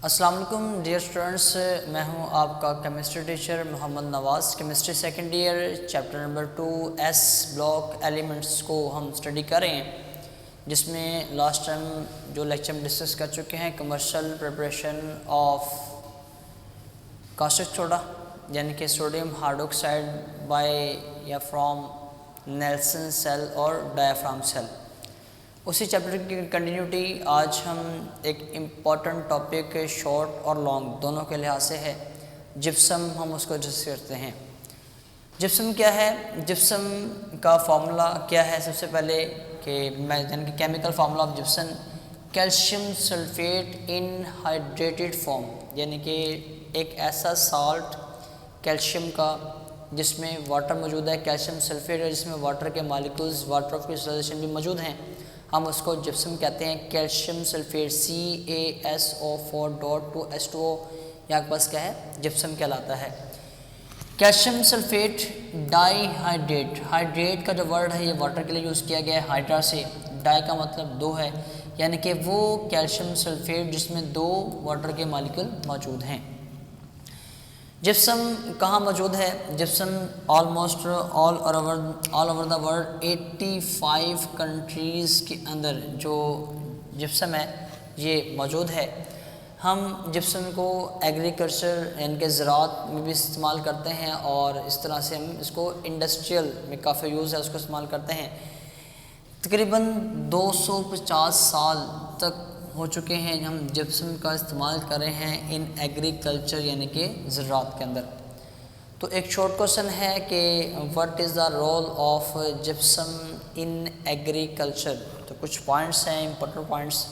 अस्सलाम वालेकुम dear students, मैं हूं आपका chemistry teacher Mohammad Nawaz. Chemistry second year chapter number 2 S block elements को हम स्टडी कर रहे हैं, जिसमें लास्ट टाइम जो लेक्चर हम डिस्कस कर चुके हैं commercial preparation of caustic soda यानी कि सोडियम हाइड्रोक्साइड बाय या फ्रॉम नेल्सन सेल और डायाफ्राम सेल। उसी चैप्टर की कंटिन्यूटी आज हम एक इम्पॉर्टेंट टॉपिक शॉर्ट और लॉन्ग दोनों के लिहाज से है, जिप्सम। हम उसको डिस्कस करते हैं। जिप्सम क्या है, जिप्सम का फार्मूला क्या है। सबसे पहले कि मैं यानी कि chemical formula of gypsum, calcium sulphate in hydrated form, यानी कि एक ऐसा साल्ट कैल्शियम का जिसमें वाटर मौजूद है, कैल्शियम सल्फेट है जिसमें वाटर के मालिक्यूल्स वाटर ऑफ क्रिस्टलाइजेशन भी मौजूद हैं, हम उसको जिप्सम कहते हैं। कैल्शियम सल्फेट CaSO4.2H2O यहाँ के पास क्या है, जिप्सम कहलाता है। कैल्शियम सल्फेट डाईहाइड्रेट, हाइड्रेट का जो वर्ड है ये वाटर के लिए यूज़ किया गया है हाइड्रा से, डाई का मतलब दो है, यानी कि वो कैल्शियम सल्फेट जिसमें दो वाटर के मालिक्यूल मौजूद हैं। जिप्सम कहाँ मौजूद है? Gypsum almost all over the world 85 countries के अंदर जो जिप्सम है ये मौजूद है। हम जिप्सम को एग्रीकल्चर यानी कि ज़राअत में भी इस्तेमाल करते हैं और इस तरह से हम इसको इंडस्ट्रियल में काफ़ी यूज़ है उसको इस्तेमाल करते हैं। तकरीबन 250 साल तक हो चुके हैं हम जिप्सम का इस्तेमाल कर रहे हैं इन एग्रीकल्चर यानी कि ज़राअत के अंदर। तो एक शॉर्ट क्वेश्चन है कि what is the role of gypsum in agriculture. तो कुछ पॉइंट्स हैं, इंपॉर्टेंट पॉइंट्स,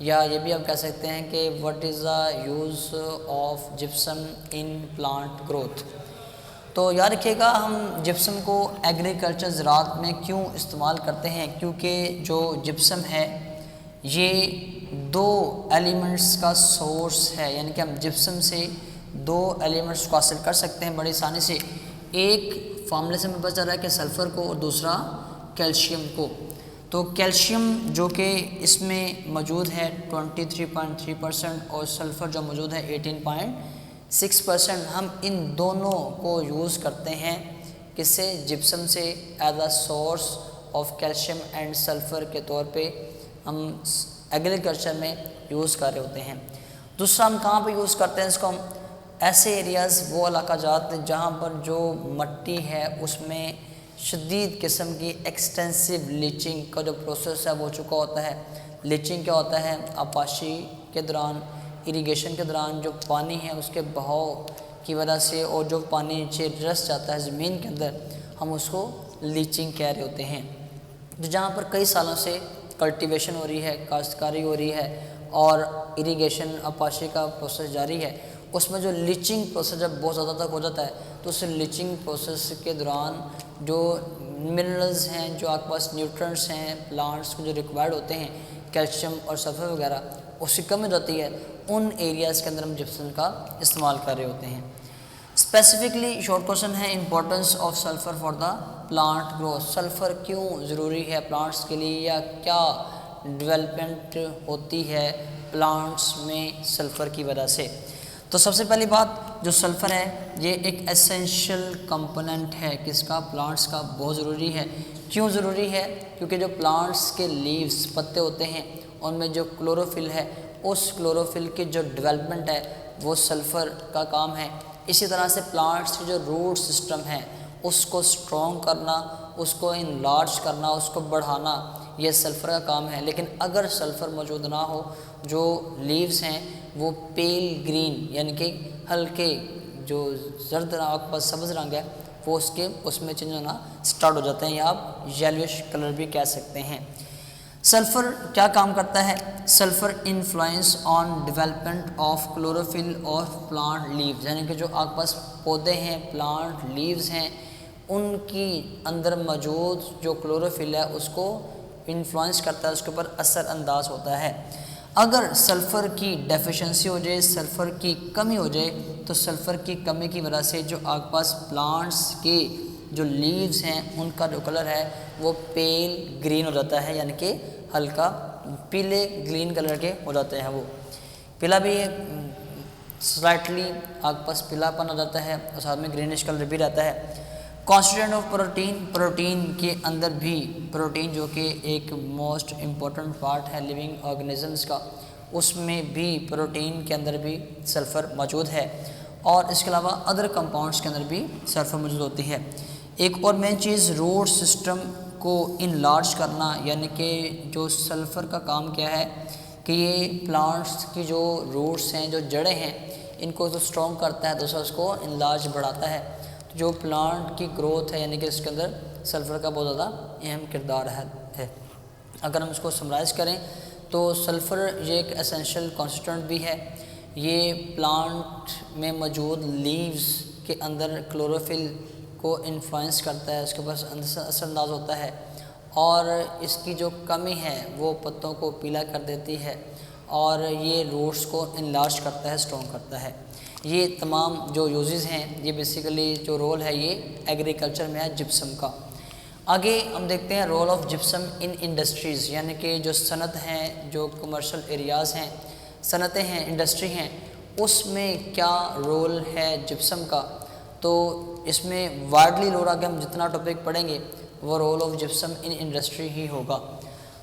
या ये भी आप कह सकते हैं कि what is the use of gypsum in plant growth. तो याद रखिएगा हम जिप्सम को एग्रीकल्चर ज़राअत में क्यों इस्तेमाल करते हैं, क्योंकि जो जिप्सम है ये दो एलिमेंट्स का सोर्स है, यानी कि हम जिप्सम से दो एलिमेंट्स को हासिल कर सकते हैं बड़ी आसानी से। एक फार्मूले से हमें पता चल रहा है कि सल्फ़र को और दूसरा कैल्शियम को। तो कैल्शियम जो कि इसमें मौजूद है 23.3% और सल्फ़र जो मौजूद है 18.6%, हम इन दोनों को यूज़ करते हैं किससे? जिप्सम से as a source of calcium and sulphur के तौर पे हम एग्रीकल्चर में यूज़ कर रहे होते हैं। दूसरा हम कहाँ पे यूज़ करते हैं इसको? हम ऐसे एरियाज़ वो इलाका जाते हैं जहाँ पर जो मट्टी है उसमें शदीद किस्म की एक्सटेंसिव लीचिंग का जो प्रोसेस है वो हो चुका होता है। लीचिंग क्या होता है? आपाशी के दौरान, इरिगेशन के दौरान जो पानी है उसके बहाव की वजह से और जो पानी नीचे रस जाता है ज़मीन के अंदर, हम उसको लीचिंग कह रहे होते हैं। तो जहाँ पर कई सालों से कल्टीवेशन हो रही है, काश्तकारी हो रही है और इरिगेशन आपाशी का प्रोसेस जारी है, उसमें जो लीचिंग प्रोसेस जब बहुत ज़्यादा तक हो जाता है तो उस लीचिंग प्रोसेस के दौरान जो मिनरल्स हैं, जो आपके पास न्यूट्रिएंट्स हैं प्लांट्स को जो रिक्वायर्ड होते हैं, कैल्शियम और सल्फर वगैरह, उसकी कमी हो जाती है। उन एरियाज़ के अंदर हम जिप्सम का इस्तेमाल कर रहे होते हैं। स्पेसिफिकली शॉर्ट क्वेश्चन है, importance of sulphur for the plant growth. Sulphur क्यों ज़रूरी है प्लांट्स के लिए, या क्या डेवलपमेंट होती है प्लांट्स में सल्फ़र की वजह से? तो सबसे पहली बात, जो सल्फ़र है ये एक एसेंशियल कंपोनेंट है किसका? प्लांट्स का। बहुत ज़रूरी है। क्यों ज़रूरी है? क्योंकि जो प्लांट्स के लीव्स, पत्ते होते हैं, उनमें जो क्लोरोफिल है, उस क्लोरोफिल की जो डेवलपमेंट है वो सल्फ़र का काम है। इसी तरह से प्लांट्स की जो रूट सिस्टम है उसको स्ट्रॉन्ग करना, उसको इनलार्ज करना, उसको बढ़ाना, ये सल्फ़र का काम है। लेकिन अगर सल्फ़र मौजूद ना हो, जो लीव्स हैं वो पेल ग्रीन यानी कि हल्के जो जर्द रंग पर सब्ज़ रंग है वो उसमें चेंज होना स्टार्ट हो जाते हैं, या आप येलोइश कलर भी कह सकते हैं। सल्फ़र क्या काम करता है? Sulphur influence on development of chlorophyll of plant leaves, यानी कि जो आपके पास पौधे हैं, प्लांट लीव्स हैं, उनकी अंदर मौजूद जो क्लोरोफिल है उसको इन्फ्लुएंस करता है, उसके ऊपर असरअंदाज होता है। अगर सल्फ़र की डेफिशिएंसी हो जाए, सल्फ़र की कमी हो जाए, तो सल्फ़र की कमी की वजह से जो आपके पास प्लांट्स के जो लीव्स हैं उनका जो कलर है वो पेल ग्रीन हो जाता है, यानी कि हल्का पीले ग्रीन कलर के हो जाते हैं। वो पीला भी स्लाइटली आपके पास पीलापन आ जाता है और साथ में ग्रीनिश कलर भी रहता है। कॉन्स्टिट्यूएंट ऑफ प्रोटीन, प्रोटीन के अंदर भी प्रोटीन जो कि एक मोस्ट इम्पॉर्टेंट पार्ट है लिविंग ऑर्गेनिजम्स का, उसमें भी प्रोटीन के अंदर भी सल्फ़र मौजूद है और इसके अलावा अदर कंपाउंड्स के अंदर भी सल्फ़र मौजूद होती है। एक और मेन चीज़ रूट सिस्टम को इनलार्ज करना, यानी कि जो सल्फ़र का काम क्या है कि ये प्लांट्स की जो रूट्स हैं, जो जड़ें हैं, इनको तो स्ट्रॉन्ग करता है, दूसरा उसको इनलार्ज बढ़ाता है। तो जो प्लांट की ग्रोथ है यानी कि इसके अंदर सल्फ़र का बहुत ज़्यादा अहम किरदार है। अगर हम इसको समराइज़ करें तो सल्फ़र ये एक एसेंशियल कॉन्स्टिट्यूएंट भी है। ये प्लांट में मौजूद लीव्स के अंदर क्लोरोफिल को इन्फ्लुएंस करता है, उसके पास असरअंदाज होता है और इसकी जो कमी है वो पत्तों को पीला कर देती है और ये रूट्स को इनलार्ज करता है, स्ट्रॉन्ग करता है। ये तमाम जो यूजेस हैं, ये बेसिकली जो रोल है ये एग्रीकल्चर में है जिप्सम का। आगे हम देखते हैं role of gypsum in industries, यानी कि जो सनत हैं, जो कमर्शियल एरियाज़ हैं, सनतें हैं, इंडस्ट्री हैं, उसमें क्या रोल है जिप्सम का। तो इसमें वार्डली लोग आगे हम जितना टॉपिक पढ़ेंगे वो role of gypsum in industry ही होगा।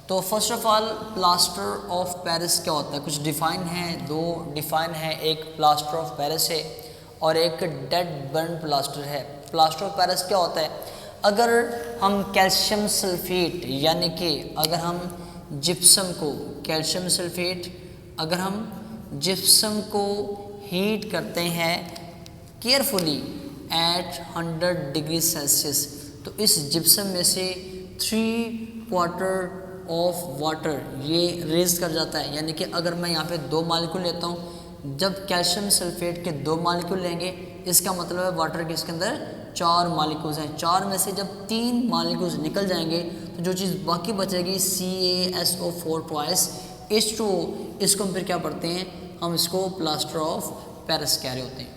तो first of all plaster of Paris क्या होता है, कुछ डिफ़ाइन है, दो डिफ़ाइन है, एक प्लास्टर ऑफ पेरिस है और एक डेड बर्न प्लास्टर है। प्लास्टर ऑफ पेरिस क्या होता है, अगर हम कैल्शियम सल्फेट यानी कि अगर हम जिप्सम को कैल्शियम सल्फेट अगर हम जिप्सम को हीट करते हैं केयरफुली एट 100 डिग्री सेल्सियस, तो इस जिप्सम में से 3/4 ऑफ वाटर ये रेज कर जाता है। यानी कि अगर मैं यहाँ पे 2 मालिक्यूल लेता हूँ, जब कैल्शियम सल्फेट के 2 मालिक्यूल लेंगे, इसका मतलब है वाटर के इसके अंदर 4 मालिक्यूल्स हैं। 4 में से जब 3 मालिक्यूल्स निकल जाएंगे तो जो चीज़ बाकी बचेगी CaSO4 ट्वाइस H2O, इसको हम फिर क्या पढ़ते हैं, हम इसको प्लास्टर ऑफ पेरिस कह रहे होते हैं।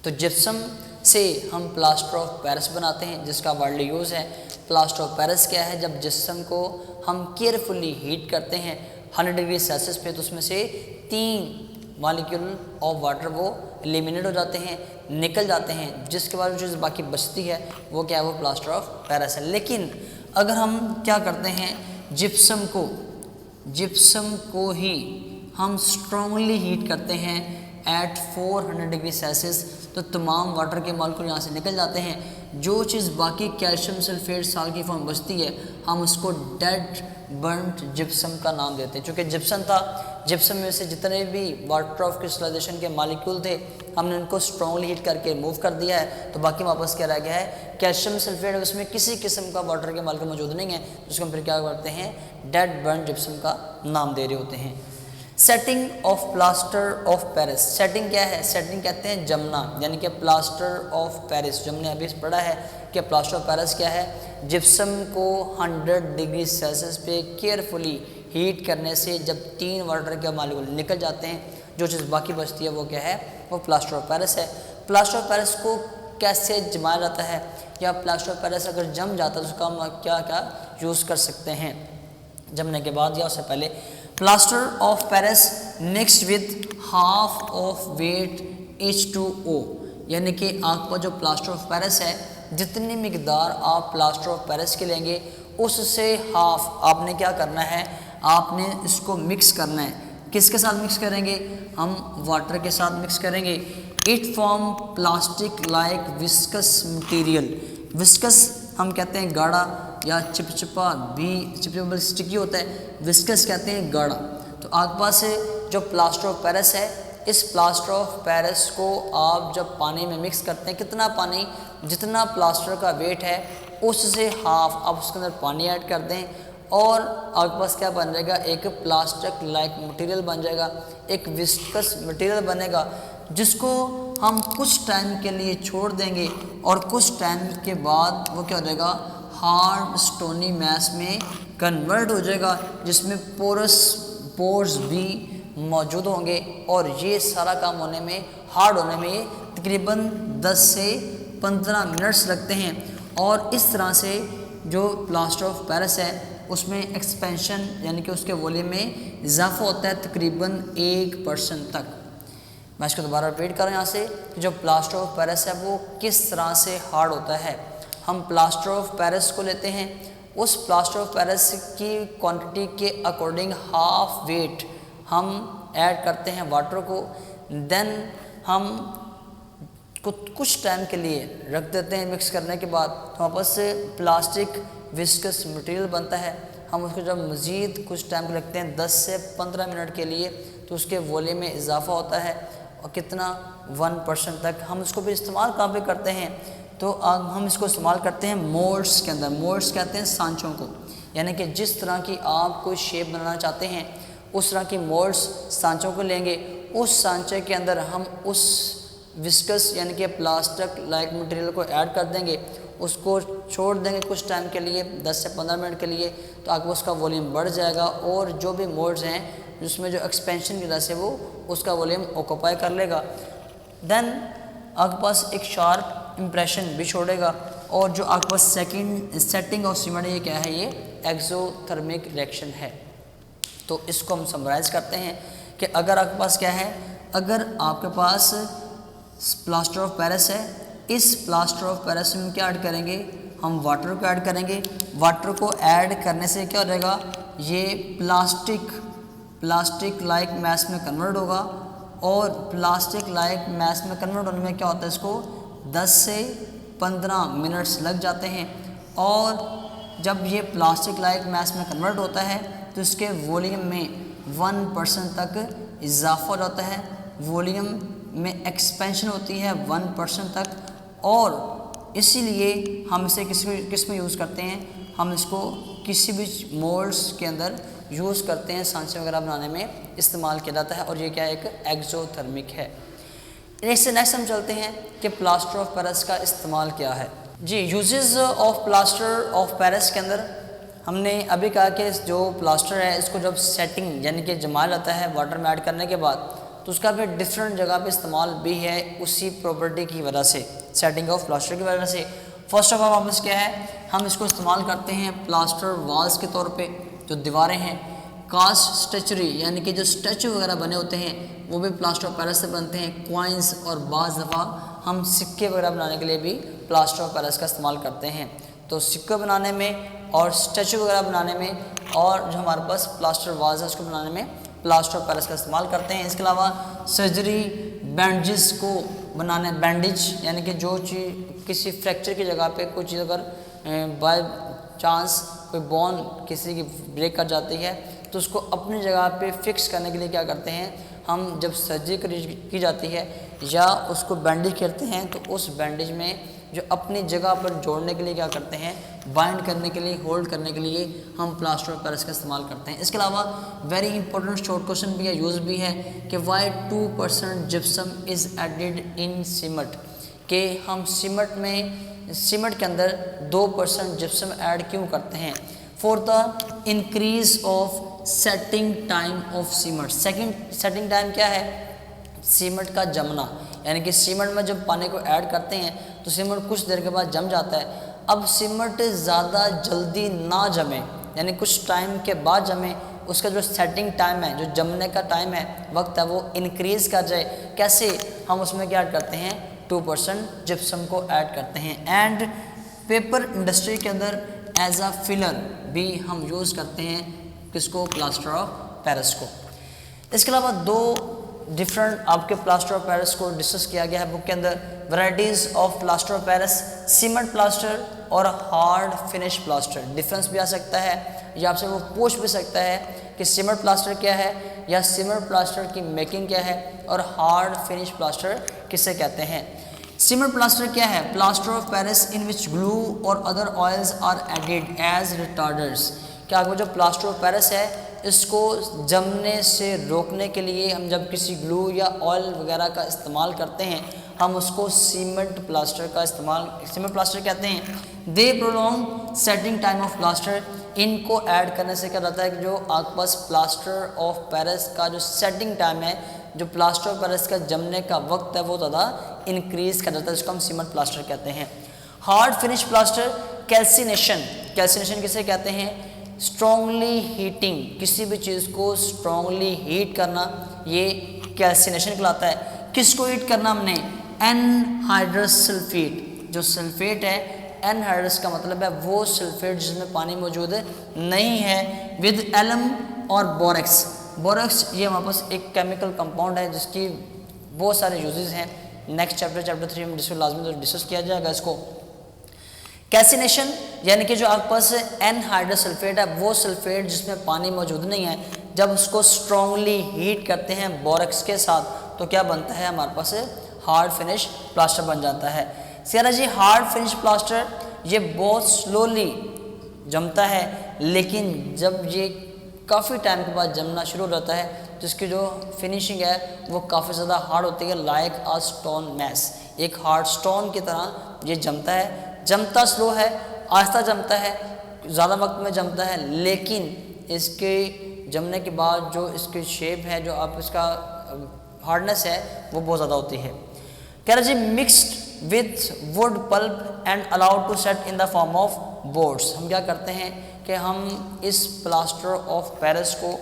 तो जिप्सम से हम प्लास्टर ऑफ पेरिस बनाते हैं जिसका वर्ल्ड यूज़ है। प्लास्टर ऑफ पेरिस क्या है, जब जिप्सम को हम केयरफुली हीट करते हैं 100 डिग्री सेल्सियस पे, तो उसमें से 3 मॉलिक्यूल ऑफ वाटर वो एलिमिनेट हो जाते हैं, निकल जाते हैं, जिसके बाद जो चीज़ बाकी बचती है वो क्या है, वो प्लास्टर ऑफ पेरिस है। लेकिन अगर हम क्या करते हैं, जिप्सम को ही हम स्ट्रांगली हीट करते हैं एट 400 डिग्री सेल्सियस, तो तमाम वाटर के मॉलिक्यूल यहाँ से निकल जाते हैं। जो चीज़ बाकी कैल्शियम सल्फेट साल की फॉर्म बचती है, हम उसको डेड बर्न्ट जिप्सम का नाम देते हैं। चूँकि जिप्सम था, जिप्सम में से जितने भी वाटर ऑफ क्रिस्टलाइजेशन के मॉलिक्यूल थे, हमने उनको स्ट्रांगली हीट करके रिमूव कर दिया है, तो बाकी वापस क्या रह गया है, कैल्शियम सल्फेट, उसमें किसी किस्म का वाटर के मॉलिक्यूल मौजूद नहीं है, जिसको हम फिर क्या करते हैं, डेड बर्न्ट जिप्सम का नाम दे रहे होते हैं। Setting of plaster of Paris, setting क्या है, सेटिंग कहते हैं जमना, यानी कि प्लास्टर ऑफ पेरिस, जो हमने अभी पढ़ा है कि प्लास्टर ऑफ पेरिस क्या है, जिप्सम को 100 डिग्री सेल्सियस पे केयरफुली हीट करने से जब 3 वाटर के मॉलिक्यूल निकल जाते हैं, जो चीज़ बाकी बचती है वो क्या है, वो प्लास्टर ऑफ पेरिस है। प्लास्टर ऑफ पेरिस को कैसे जमाया जाता है, या प्लास्टर ऑफ पेरिस अगर जम जाता है तो उसका हम क्या क्या यूज़ कर सकते हैं जमने के बाद या उससे पहले। Plaster of Paris mixed with half of weight H2O, यानी कि आपका जो प्लास्टर ऑफ पेरिस है, जितनी मिकदार आप प्लास्टर ऑफ पेरिस के लेंगे उससे हाफ आपने क्या करना है, आपने इसको मिक्स करना है। किसके साथ मिक्स करेंगे, हम वाटर के साथ मिक्स करेंगे। It form plastic like viscous material, viscous हम कहते हैं गाढ़ा या चिपचिपा भी, चिपचिपा स्टिकी होता है, विस्कस कहते हैं गाढ़ा। तो आपके पास जो प्लास्टर ऑफ पेरिस है, इस प्लास्टर ऑफ पेरिस को आप जब पानी में मिक्स करते हैं, कितना पानी, जितना प्लास्टर का वेट है उससे हाफ आप उसके अंदर पानी ऐड कर दें और आपके पास क्या बन जाएगा, एक प्लास्टिक लाइक मटेरियल बन जाएगा, एक विस्कस मटेरियल बनेगा, जिसको हम कुछ टाइम के लिए छोड़ देंगे और कुछ टाइम के बाद वो क्या हो जाएगा, हार्ड स्टोनी मैस में कन्वर्ट हो जाएगा, जिसमें पोर्स भी मौजूद होंगे और ये सारा काम होने में, हार्ड होने में तकरीबन 10 से 15 मिनट्स लगते हैं। और इस तरह से जो प्लास्टर ऑफ पेरिस है उसमें एक्सपेंशन यानी कि उसके वॉल्यूम में इजाफा होता है तकरीबन 1% तक। मैं इसको दोबारा रिपीट कर रहा हूँ यहाँ से कि जो प्लास्टर ऑफ पेरिस है वो किस तरह से हार्ड होता है। हम प्लास्टर ऑफ पेरिस को लेते हैं, उस प्लास्टर ऑफ पेरिस की क्वांटिटी के अकॉर्डिंग हाफ वेट हम ऐड करते हैं वाटर को, देन हम कुछ टाइम के लिए रख देते हैं। मिक्स करने के बाद तो वापस से प्लास्टिक विस्कस मटेरियल बनता है। हम उसको जब मज़ीद कुछ टाइम के रखते हैं 10 से 15 मिनट के लिए, तो उसके वॉल्यूम में इजाफा होता है और कितना 1% तक। हम इसको भी इस्तेमाल कहाँ पे करते हैं, तो हम इसको इस्तेमाल करते हैं मोल्ड्स के अंदर। मोल्ड्स कहते हैं सांचों को, यानी कि जिस तरह की आप कोई शेप बनाना चाहते हैं उस तरह की मोल्ड्स सांचों को लेंगे, उस सांचे के अंदर हम उस विस्कस यानी कि प्लास्टिक लाइक मटेरियल को ऐड कर देंगे, उसको छोड़ देंगे कुछ टाइम के लिए 10 से 15 मिनट के लिए, तो आगे उसका वॉल्यूम बढ़ जाएगा और जो भी मोल्ड्स हैं जिसमें जो एक्सपेंशन की वजह से वो उसका वॉल्यूम ऑक्यूपाई कर लेगा। देन आपके पास एक शार्प इम्प्रेशन भी छोड़ेगा और जो आपके पास सेकंड सेटिंग ऑफ सीमेंट ये क्या है, ये एक्सोथर्मिक रिएक्शन है। तो इसको हम समराइज़ करते हैं कि अगर आपके पास क्या है, अगर आपके पास प्लास्टर ऑफ पेरिस है, इस प्लास्टर ऑफ पेरिस में क्या ऐड करेंगे, हम वाटर को ऐड करेंगे। वाटर को ऐड करने से क्या हो जाएगा, ये प्लास्टिक लाइक मैस में कन्वर्ट होगा और प्लास्टिक लाइक मैस में कन्वर्ट होने में क्या होता है, इसको 10 से 15 मिनट्स लग जाते हैं। और जब ये प्लास्टिक लाइक मैस में कन्वर्ट होता है तो इसके वॉल्यूम में 1% तक इजाफा हो जाता है, वॉल्यूम में एक्सपेंशन होती है 1% तक, और इसीलिए हम इसे किस में यूज़ करते हैं, हम इसको किसी भी मोल्ड्स के अंदर यूज़ करते हैं, सांचे वगैरह बनाने में इस्तेमाल किया जाता है। और ये क्या है, एक एक्सोथर्मिक है। इससे नेक्स्ट हम चलते हैं कि प्लास्टर ऑफ पेरिस का इस्तेमाल क्या है। जी, uses of plaster of Paris के अंदर हमने अभी कहा कि जो प्लास्टर है इसको जब सेटिंग यानी कि जमाया जाता है वाटर में ऐड करने के बाद, तो उसका फिर डिफरेंट जगह पे इस्तेमाल भी है उसी प्रॉपर्टी की वजह से, सेटिंग ऑफ प्लास्टर की वजह से। फर्स्ट ऑफ ऑल वापस क्या है, हम इसको इस्तेमाल करते हैं प्लास्टर वाल्स के तौर पे, जो दीवारें हैं। कास्ट स्टेचुरी यानी कि जो स्टैचू वगैरह बने होते हैं वो भी प्लास्टर ऑफ पेरिस से बनते हैं। कॉइन्स और बाज़ दफ़ा हम सिक्के वगैरह बनाने के लिए भी प्लास्टर ऑफ पेरिस का इस्तेमाल करते हैं। तो सिक्के बनाने में और स्टैचू वगैरह बनाने में और जो हमारे पास प्लास्टर वाल्स है उसको बनाने में प्लास्टर ऑफ पेरिस का इस्तेमाल करते हैं। इसके अलावा सर्जरी बैंडेज को बनाने, बैंडेज यानी कि जो चीज़ किसी फ्रैक्चर की जगह पे कोई चीज़ अगर बाय चांस कोई बोन किसी की ब्रेक कर जाती है तो उसको अपनी जगह पे फिक्स करने के लिए क्या करते हैं, हम जब सर्जरी की जाती है या उसको बैंडेज करते हैं तो उस बैंडेज में जो अपनी जगह पर जोड़ने के लिए क्या करते हैं, बाइंड करने के लिए, होल्ड करने के लिए हम प्लास्टर ऑफ पेरिस का इस्तेमाल करते हैं। इसके अलावा वेरी इंपॉर्टेंट शॉर्ट क्वेश्चन भी है, यूज़ भी है कि why 2% gypsum is added in cement, कि हम सीमेंट के अंदर 2% जिप्सम ऐड क्यों करते हैं। For the increase of setting time of cement. Setting time क्या है, सीमेंट का जमना, यानी कि सीमेंट में जब पानी को ऐड करते हैं तो सीमेंट कुछ देर के बाद जम जाता है। अब सीमेंट ज़्यादा जल्दी ना जमे, यानी कुछ टाइम के बाद जमे, उसका जो सेटिंग टाइम है, जो जमने का टाइम है, वक्त है, वो इंक्रीज़ कर जाए। कैसे, हम उसमें क्या ऐड करते हैं, 2% जिप्सम को ऐड करते हैं। एंड पेपर इंडस्ट्री के अंदर एज अ फिलर भी हम यूज़ करते हैं किसको, प्लास्टर ऑफ पेरिस को। इसके अलावा 2 डिफरेंट आपके प्लास्टर ऑफ पेरिस को डिस्कस किया गया है बुक के अंदर, varieties of plaster of Paris, cement plaster और हार्ड फिनिश प्लास्टर। डिफरेंस भी आ सकता है या आपसे वो पूछ भी सकता है कि सीमेंट प्लास्टर क्या है या सीमेंट प्लास्टर की मेकिंग क्या है और हार्ड फिनिश प्लास्टर किसे कहते हैं। सीमेंट प्लास्टर क्या है, plaster of Paris in which glue और other oils are added as retarders. क्या आपको जो प्लास्टर ऑफ पेरिस है इसको जमने से रोकने के लिए हम जब किसी ग्लू या ऑयल वगैरह का इस्तेमाल करते हैं हम उसको सीमेंट प्लास्टर कहते हैं। They prolong setting time of plaster. इनको ऐड करने से क्या रहता है कि जो आपके पास प्लास्टर ऑफ पेरिस का जो सेटिंग टाइम है, जो प्लास्टर ऑफ पेरिस का जमने का वक्त है, वो ज़्यादा इंक्रीज कर जाता है, जिसको हम सीमेंट प्लास्टर कहते हैं। हार्ड फिनिश प्लास्टर, कैल्सिनेशन किसे कहते हैं, स्ट्रॉन्गली हीटिंग, किसी भी चीज़ को स्ट्रॉन्गली हीट करना, ये कैल्सिनेशन कहलाता है। किसको ईट करना हमने, एनहाइड्रस सल्फेट। जो सल्फेट है, एनहाइड्रस का मतलब है वो सल्फेट जिसमें पानी मौजूद नहीं है, विद एलम और बोरेक्स। बोरेक्स ये हमारे पास एक केमिकल कंपाउंड है जिसकी बहुत सारे यूजेस हैं। नेक्स्ट चैप्टर 3 में जिसको लाजमी डिस्कस किया जाएगा इसको। कैसिनेशन यानी कि जो आपके पास एनहाइड्रस सल्फेट है वो सल्फेट जिसमें पानी मौजूद नहीं है, जब उसको स्ट्रांगली हीट करते हैं बोरेक्स के साथ तो क्या बनता है, हमारे पास हार्ड फिनिश प्लास्टर बन जाता है। सियारा जी हार्ड फिनिश प्लास्टर ये बहुत स्लोली जमता है, लेकिन जब ये काफ़ी टाइम के बाद जमना शुरू हो जाता है तो इसकी जो फिनिशिंग है वो काफ़ी ज़्यादा हार्ड होती है, लाइक अ स्टोन मैस। एक हार्ड स्टोन की तरह ये जमता है। जमता स्लो है, आहिस्ता जमता है, ज़्यादा वक्त में जमता है, लेकिन इसके जमने के बाद जो इसकी शेप है, जो आप इसका हार्डनेस है वो बहुत ज़्यादा होती है। कह रहा जी mixed with wood pulp and allowed to set in the form of boards. हम क्या करते हैं कि हम इस प्लास्टर ऑफ पेरिस को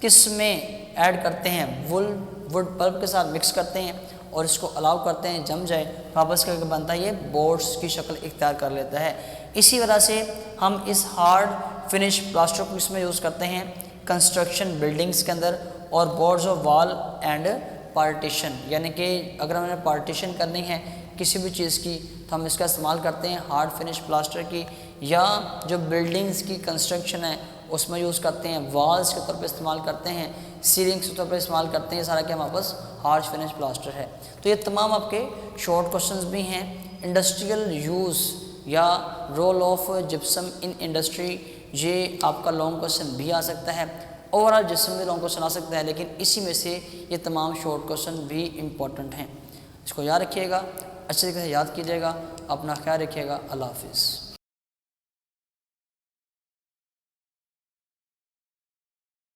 किस में ऐड करते हैं, वुड पल्प के साथ मिक्स करते हैं और इसको अलाउ करते हैं जम जाए, वापस करके बनता है ये बोर्ड्स की शक्ल इख्तियार कर लेता है। इसी वजह से हम इस हार्ड फिनिश प्लास्टर को इसमें यूज़ करते हैं कंस्ट्रक्शन बिल्डिंग्स के अंदर और boards of wall and partition, यानी कि अगर हमें पार्टीशन करनी है किसी भी चीज़ की तो हम इसका इस्तेमाल करते हैं हार्ड फिनिश प्लास्टर की, या जो बिल्डिंग्स की कंस्ट्रक्शन है उसमें यूज़ करते हैं, वॉल्स के तौर पे इस्तेमाल करते हैं, सीलिंग्स के तौर पे इस्तेमाल करते हैं, सारा क्या हमारे पास हार्ड फिनिश प्लास्टर है। तो ये तमाम आपके शॉर्ट क्वेश्चंस भी हैं। इंडस्ट्रियल यूज़ या role of gypsum in industry, ये आपका लॉन्ग क्वेश्चन भी आ सकता है, ओवरऑल जिप्सम भी लॉन्ग क्वेश्चन आ सकता है, लेकिन इसी में से ये तमाम शॉर्ट क्वेश्चन भी इम्पॉर्टेंट हैं। इसको याद रखिएगा, अच्छे तरीके से याद कीजिएगा, अपना ख्याल रखिएगा। अल्लाह हाफिज़।